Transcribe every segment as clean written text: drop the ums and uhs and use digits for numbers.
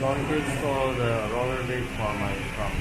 Going to install the roller blade for my truck.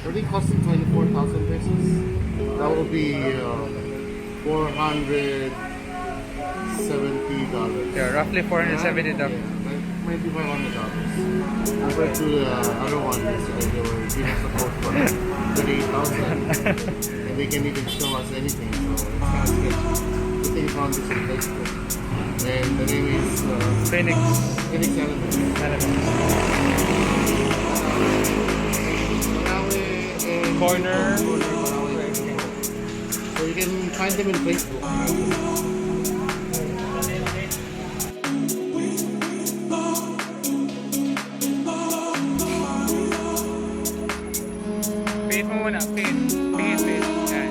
Already costing 24,000 pesos. That will be $470. Yeah, roughly $470. Maybe $500. Compared to the other one yesterday, they were giving support for 38,000, and they can even show us anything. So it's kind of sketchy. The thing found this on Facebook, and the name is Phoenix Elements. Corner. So you can find them in Facebook. Paid mo muna. Paid. Yan.